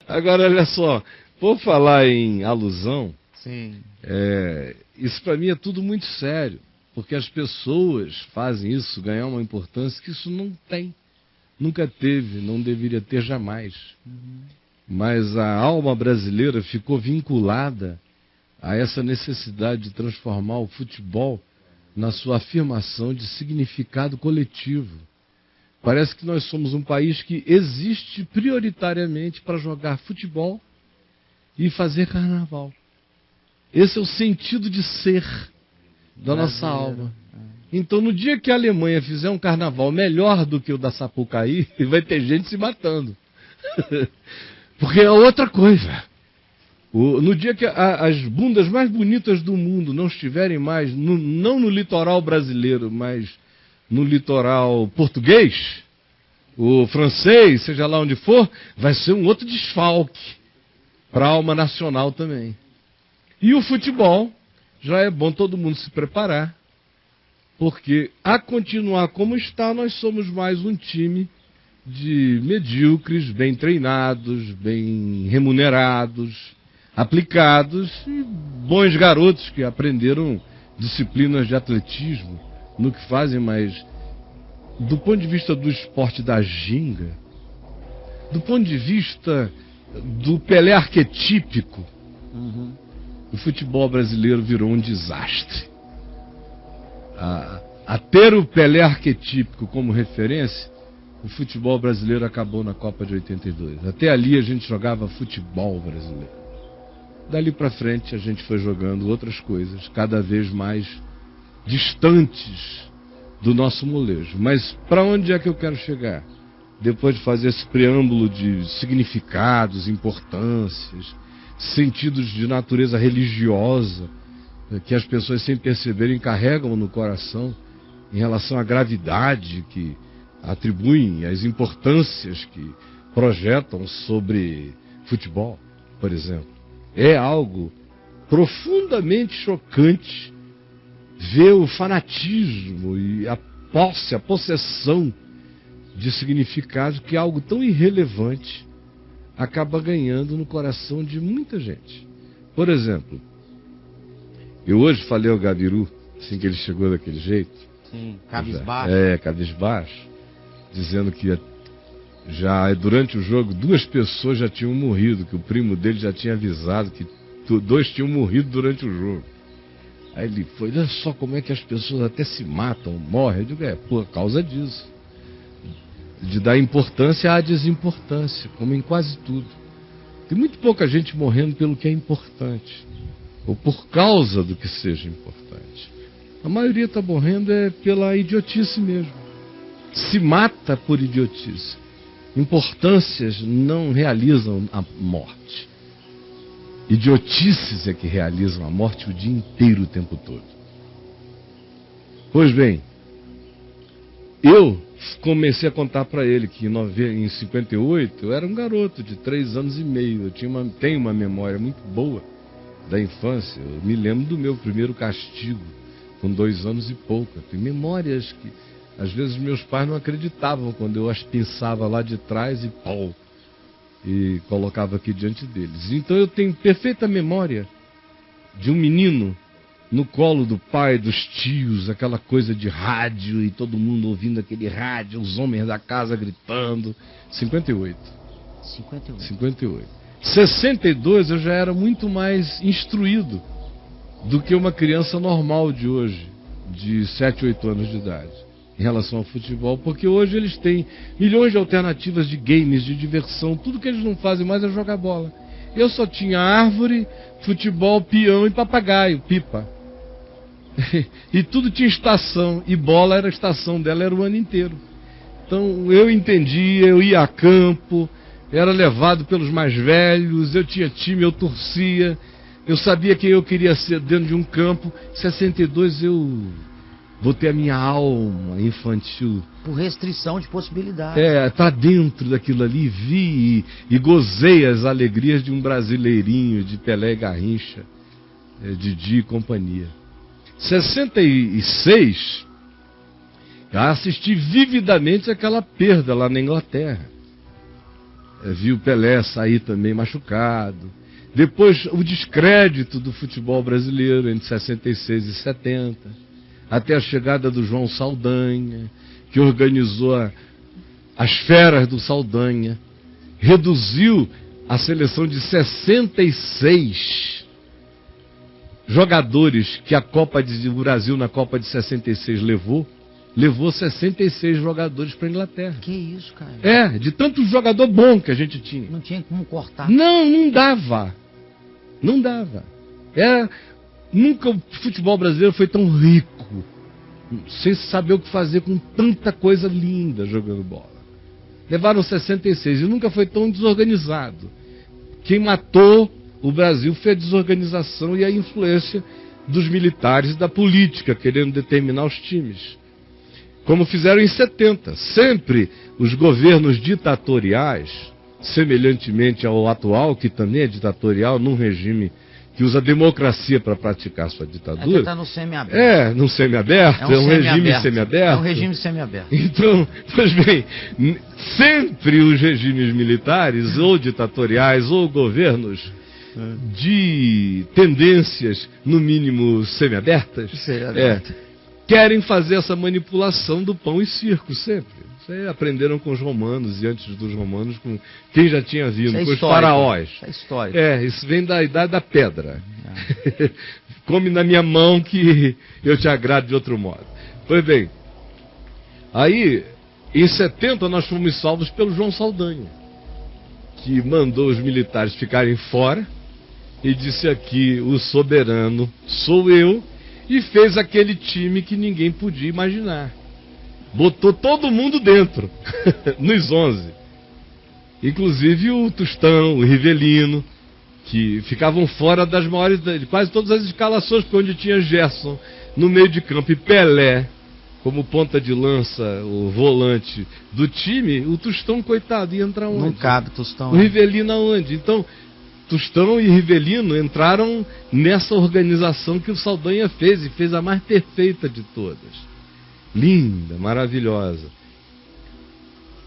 Agora, olha só, por falar em alusão, Sim. isso para mim é tudo muito sério, porque as pessoas fazem isso ganhar uma importância que isso não tem, nunca teve, não deveria ter jamais. Mas a alma brasileira ficou vinculada a essa necessidade de transformar o futebol na sua afirmação de significado coletivo. Parece que nós somos um país que existe prioritariamente para jogar futebol e fazer carnaval. Esse é o sentido de ser da nossa alma. Então, no dia que a Alemanha fizer um carnaval melhor do que o da Sapucaí, vai ter gente se matando. Porque é outra coisa. No dia que as bundas mais bonitas do mundo não estiverem mais, não no litoral brasileiro, mas no litoral português, o francês, seja lá onde for, vai ser um outro desfalque para a alma nacional também. E o futebol, já é bom todo mundo se preparar, porque a continuar como está, nós somos mais um time de medíocres, bem treinados, bem remunerados, aplicados e bons garotos que aprenderam disciplinas de atletismo no que fazem, mas do ponto de vista do esporte da ginga, do ponto de vista do Pelé arquetípico, o futebol brasileiro virou um desastre. A ter o Pelé arquetípico como referência, o futebol brasileiro acabou na Copa de 82. Até ali a gente jogava futebol brasileiro. Dali para frente a gente foi jogando outras coisas, cada vez mais distantes do nosso molejo. Mas para onde é que eu quero chegar? Depois de fazer esse preâmbulo de significados, importâncias, sentidos de natureza religiosa, que as pessoas sem perceberem carregam no coração em relação à gravidade que atribuem, às importâncias que projetam sobre futebol, por exemplo. É algo profundamente chocante ver o fanatismo e a posse, a possessão de significado que algo tão irrelevante acaba ganhando no coração de muita gente. Por exemplo, eu hoje falei ao Gabiru, assim que ele chegou daquele jeito. Sim, cabisbaixo. Cabisbaixo, dizendo que já durante o jogo 2 pessoas já tinham morrido, que o primo dele já tinha avisado que 2 tinham morrido durante o jogo. Aí ele foi, olha só como é que as pessoas até se matam, morrem. Eu digo, por causa disso. De dar importância à desimportância, como em quase tudo. Tem muito pouca gente morrendo pelo que é importante, ou por causa do que seja importante. A maioria está morrendo pela idiotice mesmo. Se mata por idiotice. Importâncias não realizam a morte. Idiotices é que realizam a morte o dia inteiro, o tempo todo. Pois bem, eu comecei a contar para ele que em 58 eu era um garoto de 3 anos e meio. Eu tenho uma memória muito boa da infância. Eu me lembro do meu primeiro castigo com 2 anos e pouco. Eu tenho memórias que às vezes meus pais não acreditavam quando eu as pensava lá de trás e colocava aqui diante deles. Então eu tenho perfeita memória de um menino no colo do pai, dos tios, aquela coisa de rádio e todo mundo ouvindo aquele rádio, os homens da casa gritando. 58. 62 eu já era muito mais instruído do que uma criança normal de hoje, de 7, 8 anos de idade, em relação ao futebol, porque hoje eles têm milhões de alternativas de games, de diversão, tudo que eles não fazem mais é jogar bola. Eu só tinha árvore, futebol, peão e papagaio, pipa. E tudo tinha estação, e bola era a estação dela, era o ano inteiro. Então eu entendia, eu ia a campo, era levado pelos mais velhos, eu tinha time, eu torcia, eu sabia quem eu queria ser dentro de um campo. Em 62 eu botei a minha alma infantil. Por restrição de possibilidades. Tá dentro daquilo ali, vi e gozei as alegrias de um brasileirinho, de Pelé e Garrincha, Didi e companhia. 66, eu assisti vividamente aquela perda lá na Inglaterra. viu Pelé sair também machucado. Depois, o descrédito do futebol brasileiro entre 66 e 70, até a chegada do João Saldanha, que organizou as feras do Saldanha, reduziu a seleção de 66 jogadores que o Brasil na Copa de 66 levou 66 jogadores para a Inglaterra. Que isso, cara? De tanto jogador bom que a gente tinha. Não tinha como cortar. Não dava. Não dava. Nunca o futebol brasileiro foi tão rico, sem saber o que fazer com tanta coisa linda jogando bola. Levaram 66 e nunca foi tão desorganizado. Quem matou o Brasil foi a desorganização e a influência dos militares e da política, querendo determinar os times. Como fizeram em 70. Sempre os governos ditatoriais, semelhantemente ao atual, que também é ditatorial, num regime que usa a democracia para praticar sua ditadura. Está no semiaberto. No semiaberto, é um regime semiaberto. É um regime semiaberto. Então, pois bem, sempre os regimes militares, ou ditatoriais, ou governos de tendências, no mínimo, semiabertas, querem fazer essa manipulação do pão e circo, sempre. Isso aí aprenderam com os romanos e antes dos romanos, com quem já tinha vindo, com os faraós. Isso é histórico. Isso vem da idade da pedra. Come na minha mão que eu te agrado de outro modo. Pois bem, aí, em 70 nós fomos salvos pelo João Saldanha, que mandou os militares ficarem fora e disse aqui, o soberano sou eu, e fez aquele time que ninguém podia imaginar. Botou todo mundo dentro, nos 11. Inclusive o Tostão, o Rivelino, que ficavam fora das maiores, de quase todas as escalações, porque onde tinha Gerson no meio de campo e Pelé como ponta de lança, o volante do time, o Tostão, coitado, ia entrar onde? Não cabe Tostão. O Rivelino aonde? Então, Tostão e Rivelino entraram nessa organização que o Saldanha fez, e fez a mais perfeita de todas. Linda, maravilhosa.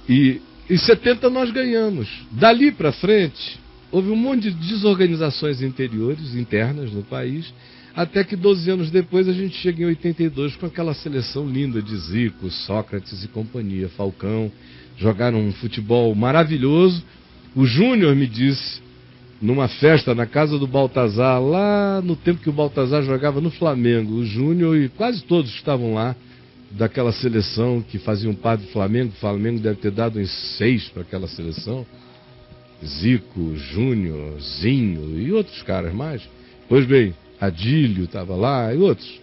E em 70 nós ganhamos. Dali para frente, houve um monte de desorganizações internas no país, até que 12 anos depois a gente chega em 82 com aquela seleção linda de Zico, Sócrates e companhia, Falcão. Jogaram um futebol maravilhoso. O Júnior me disse, numa festa na casa do Baltazar, lá no tempo que o Baltazar jogava no Flamengo, o Júnior e quase todos estavam lá, daquela seleção que faziam parte do Flamengo. O Flamengo deve ter dado uns 6 para aquela seleção. Zico, Júnior, Zinho e outros caras mais. Pois bem, Adílio estava lá e outros.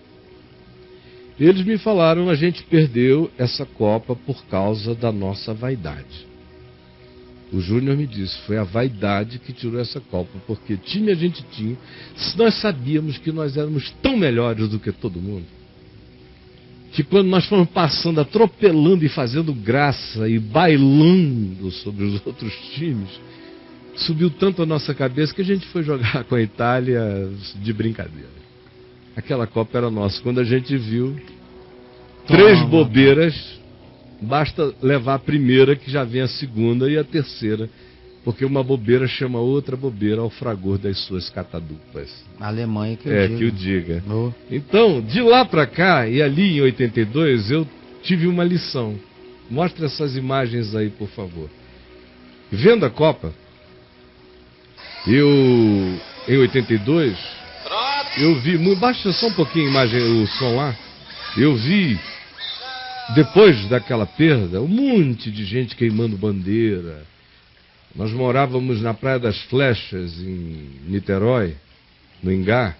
Eles me falaram, a gente perdeu essa Copa por causa da nossa vaidade. O Júnior me disse, foi a vaidade que tirou essa Copa, porque time a gente tinha, nós sabíamos que nós éramos tão melhores do que todo mundo, que quando nós fomos passando, atropelando e fazendo graça e bailando sobre os outros times, subiu tanto a nossa cabeça que a gente foi jogar com a Itália de brincadeira. Aquela Copa era nossa. Quando a gente viu 3 bobeiras, basta levar a primeira que já vem a segunda e a terceira, porque uma bobeira chama outra bobeira ao fragor das suas catadupas. A Alemanha que eu diga. Que o diga. Então, de lá para cá, e ali em 82, eu tive uma lição. Mostre essas imagens aí, por favor. Vendo a Copa, em 82, eu vi, baixa só um pouquinho a imagem, o som lá, eu vi, depois daquela perda, um monte de gente queimando bandeira. Nós morávamos na Praia das Flechas, em Niterói, no Ingá,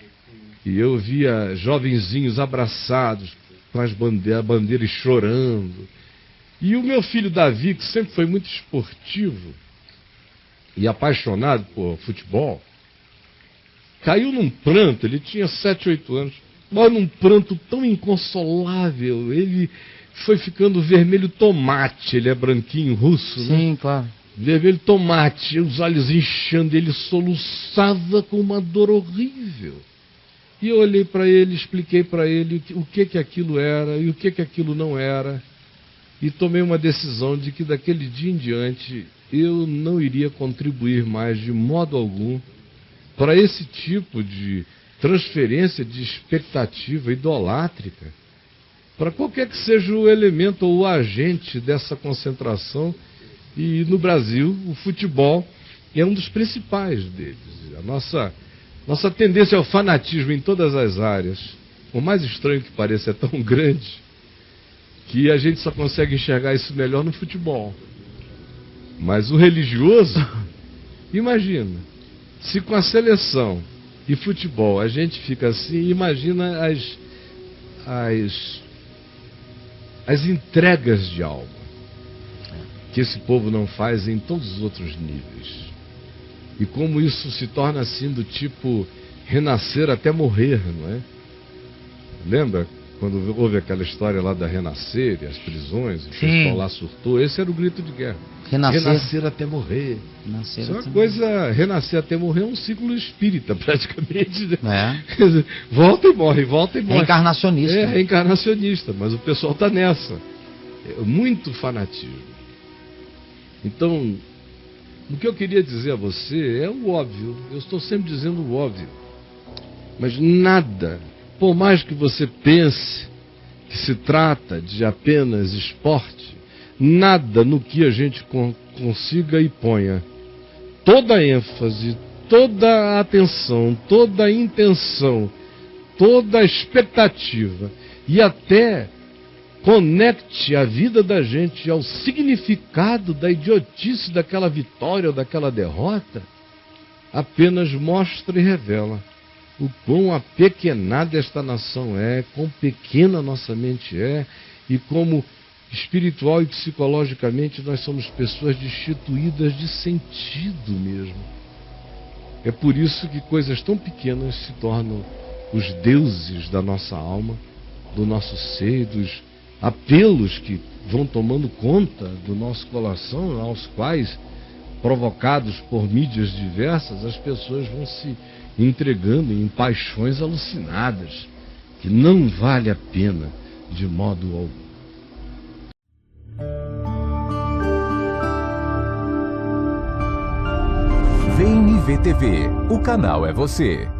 e eu via jovenzinhos abraçados com as bandeiras chorando. E o meu filho Davi, que sempre foi muito esportivo e apaixonado por futebol, caiu num pranto. Ele tinha 7, 8 anos, mas num pranto tão inconsolável. Ele foi ficando vermelho tomate. Ele é branquinho, russo, né? Sim, claro. Vermelho tomate, os olhos inchando, ele soluçava com uma dor horrível. E eu olhei para ele, expliquei para ele o que aquilo era e o que aquilo não era, e tomei uma decisão de que daquele dia em diante eu não iria contribuir mais de modo algum para esse tipo de transferência de expectativa idolátrica, para qualquer que seja o elemento ou o agente dessa concentração. E no Brasil, o futebol é um dos principais deles. A nossa tendência ao fanatismo em todas as áreas, por mais estranho que pareça, é tão grande que a gente só consegue enxergar isso melhor no futebol. Mas o religioso, imagina, se com a seleção e futebol a gente fica assim, imagina as entregas de alma que esse povo não faz em todos os outros níveis. E como isso se torna assim do tipo renascer até morrer, não é? Lembra quando houve aquela história lá da Renascer e as prisões, o pessoal lá surtou? Esse era o grito de guerra. Renascer até morrer. Isso é uma coisa, renascer até morrer é um ciclo espírita, praticamente. É. Volta e morre, volta e morre. Reencarnacionista. É, reencarnacionista, mas o pessoal está nessa. É muito fanatismo. Então, o que eu queria dizer a você é o óbvio. Eu estou sempre dizendo o óbvio. Mas nada, por mais que você pense que se trata de apenas esporte, nada no que a gente consiga e ponha toda a ênfase, toda a atenção, toda a intenção, toda a expectativa e até conecte a vida da gente ao significado da idiotice daquela vitória ou daquela derrota, apenas mostra e revela o quão apequenada esta nação é, quão pequena nossa mente é e como espiritual e psicologicamente nós somos pessoas destituídas de sentido mesmo. É por isso que coisas tão pequenas se tornam os deuses da nossa alma, do nosso ser, dos apelos que vão tomando conta do nosso coração, aos quais, provocados por mídias diversas, as pessoas vão se entregando em paixões alucinadas, que não vale a pena de modo algum. VNV TV, o canal é você.